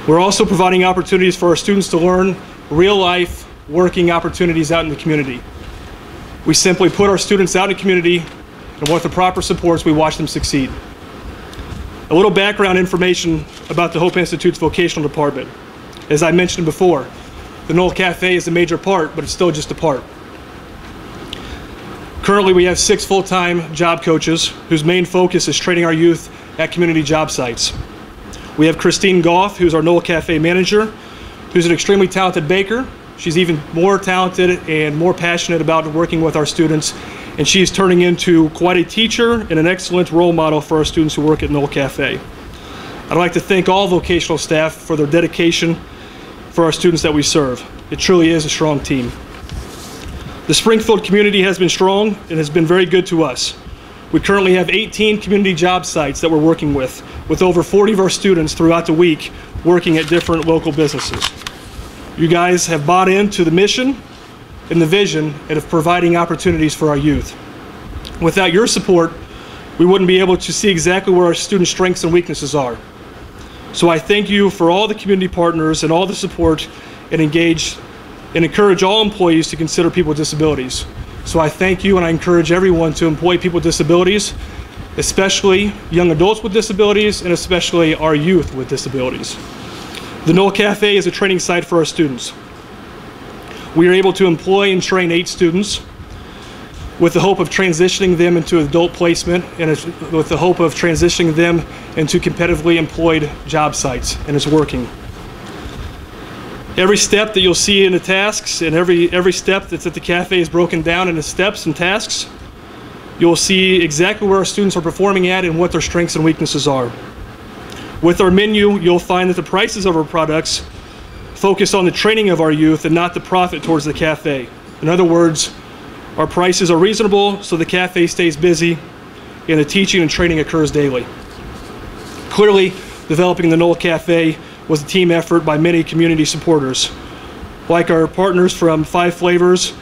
We're also providing opportunities for our students to learn real-life working opportunities out in the community. We simply put our students out in the community, and with the proper supports, we watch them succeed. A little background information about the Hope Institute's vocational department. As I mentioned before, the Noll Cafe is a major part, but it's still just a part. Currently, we have 6 full-time job coaches whose main focus is training our youth at community job sites. We have Christine Goff, who's our Noll Cafe manager, who's an extremely talented baker. She's even more talented and more passionate about working with our students, and she's turning into quite a teacher and an excellent role model for our students who work at Noll Cafe. I'd like to thank all vocational staff for their dedication for our students that we serve. It truly is a strong team. The Springfield community has been strong and has been very good to us. We currently have 18 community job sites that we're working with over 40 of our students throughout the week working at different local businesses. You guys have bought into the mission and the vision of providing opportunities for our youth. Without your support, we wouldn't be able to see exactly where our students' strengths and weaknesses are. So I thank you for all the community partners and all the support, and encourage all employees to consider people with disabilities. So I thank you, and I encourage everyone to employ people with disabilities, especially young adults with disabilities, and especially our youth with disabilities. The Noll Cafe is a training site for our students. We are able to employ and train 8 students with the hope of transitioning them into adult placement, and with the hope of transitioning them into competitively employed job sites, and it's working. Every step that you'll see in the tasks, and every step that's at the cafe is broken down into steps and tasks. You'll see exactly where our students are performing at and what their strengths and weaknesses are. With our menu, you'll find that the prices of our products focus on the training of our youth and not the profit towards the cafe. In other words, our prices are reasonable so the cafe stays busy and the teaching and training occurs daily. Clearly, developing the Noll Cafe was a team effort by many community supporters. Like our partners from 5 Flavors,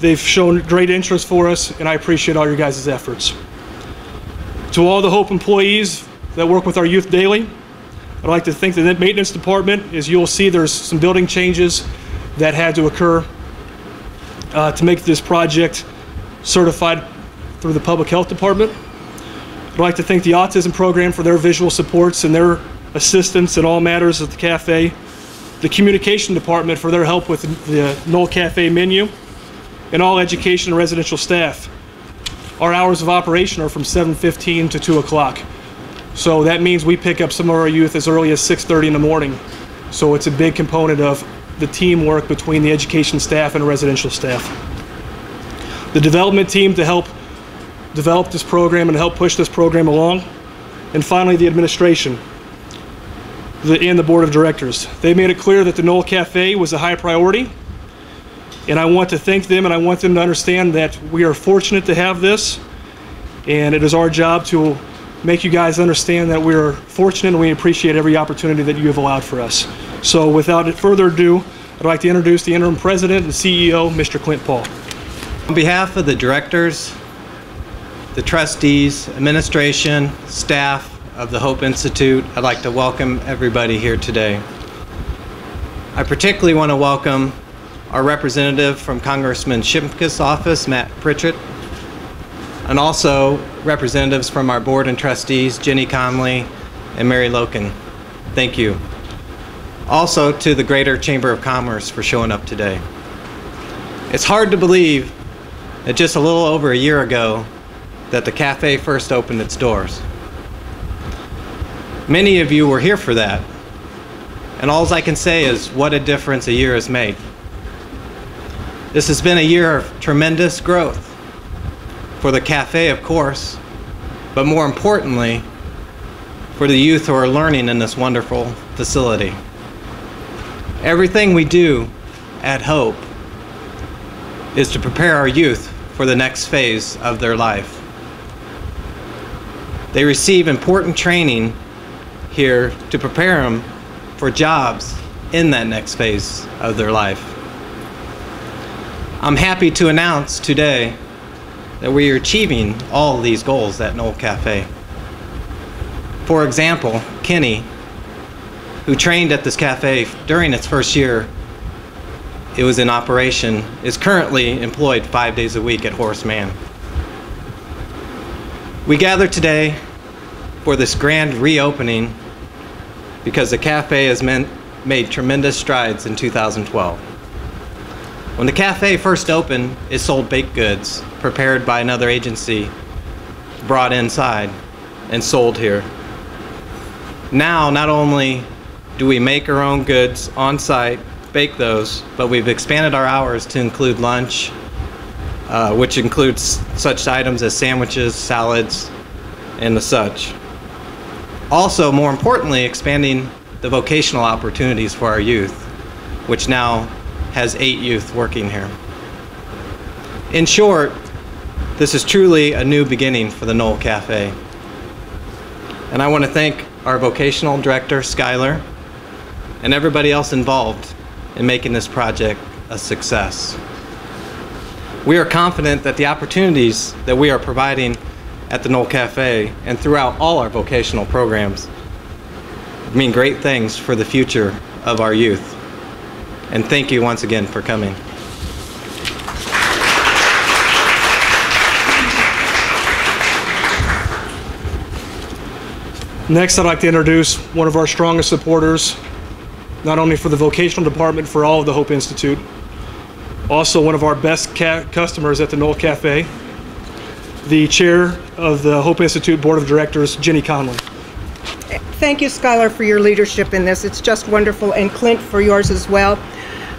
they've shown great interest for us, and I appreciate all your guys' efforts. To all the Hope employees that work with our youth daily, I'd like to thank the maintenance department. As you'll see, there's some building changes that had to occur to make this project certified through the public health department. I'd like to thank the autism program for their visual supports and their assistance in all matters at the cafe, the communication department for their help with the Noll Cafe menu, and all education and residential staff. Our hours of operation are from 7:15 to 2 o'clock. So that means we pick up some of our youth as early as 6:30 in the morning. So it's a big component of the teamwork between the education staff and residential staff. The development team to help develop this program and help push this program along. And finally, the administration and the board of directors. They made it clear that the Noll Cafe was a high priority, and I want to thank them, and I want them to understand that we are fortunate to have this, and it is our job to make you guys understand that we are fortunate and we appreciate every opportunity that you have allowed for us. So without further ado, I'd like to introduce the interim president and CEO, Mr. Clint Paul. On behalf of the directors, the trustees, administration, staff of the Hope Institute, I'd like to welcome everybody here today. I particularly want to welcome our representative from Congressman Shimkus' office, Matt Pritchett, and also representatives from our board and trustees, Jenny Conley and Mary Loken. Thank you. Also to the Greater Chamber of Commerce for showing up today. It's hard to believe that just a little over a year ago that the cafe first opened its doors. Many of you were here for that, and all I can say is what a difference a year has made. This has been a year of tremendous growth for the cafe, of course, but more importantly, for the youth who are learning in this wonderful facility. Everything we do at Hope is to prepare our youth for the next phase of their life. They receive important training here to prepare them for jobs in that next phase of their life. I'm happy to announce today that we are achieving all of these goals at Noll Cafe. For example, Kenny who trained at this cafe during its first year it was in operation, is currently employed 5 days a week at Horace Mann. We gather today for this grand reopening because the cafe has made tremendous strides in 2012. When the cafe first opened, it sold baked goods prepared by another agency, brought inside and sold here. Now, not only do we make our own goods on site, bake those, but we've expanded our hours to include lunch, which includes such items as sandwiches, salads, and the such. Also, more importantly, expanding the vocational opportunities for our youth, which now has 8 youth working here. In short, this is truly a new beginning for the Noll Cafe. And I want to thank our vocational director, Skylar, and everybody else involved in making this project a success. We are confident that the opportunities that we are providing at the Noll Cafe and throughout all our vocational programs mean great things for the future of our youth. And thank you once again for coming. Next, I'd like to introduce one of our strongest supporters, not only for the vocational department, for all of the Hope Institute, also one of our best customers at the Noll Cafe, the chair of the Hope Institute Board of Directors, Jenny Conley. Thank you, Skylar, for your leadership in this. It's just wonderful, and Clint, for yours as well.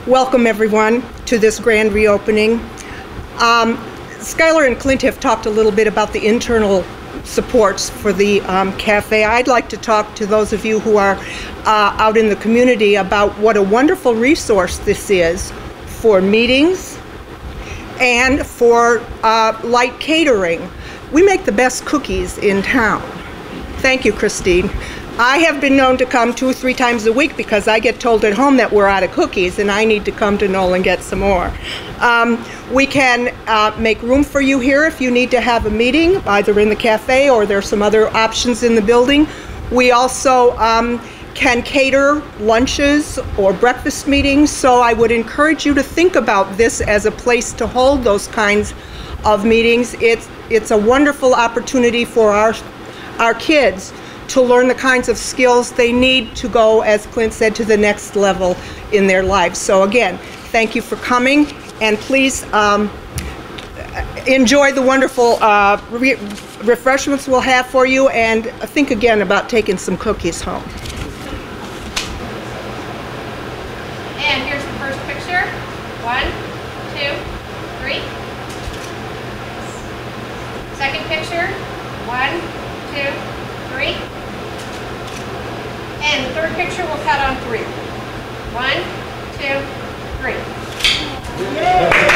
Welcome, everyone, to this grand reopening. Skylar and Clint have talked a little bit about the internal supports for the cafe. I'd like to talk to those of you who are out in the community about what a wonderful resource this is for meetings and for light catering. We make the best cookies in town. Thank you, Christine. I have been known to come 2 or 3 times a week because I get told at home that we're out of cookies and I need to come to Noll and get some more. We can make room for you here if you need to have a meeting, either in the cafe or there's some other options in the building. We also can cater lunches or breakfast meetings, so I would encourage you to think about this as a place to hold those kinds of meetings. It's a wonderful opportunity for our kids to learn the kinds of skills they need to go, as Clint said, to the next level in their lives. So again, thank you for coming, and please enjoy the wonderful refreshments we'll have for you, and think again about taking some cookies home. And here's the first picture. 1, 2, 3. Second picture. 1, 2, 3. And the third picture we'll count on 3. 1, 2, 3.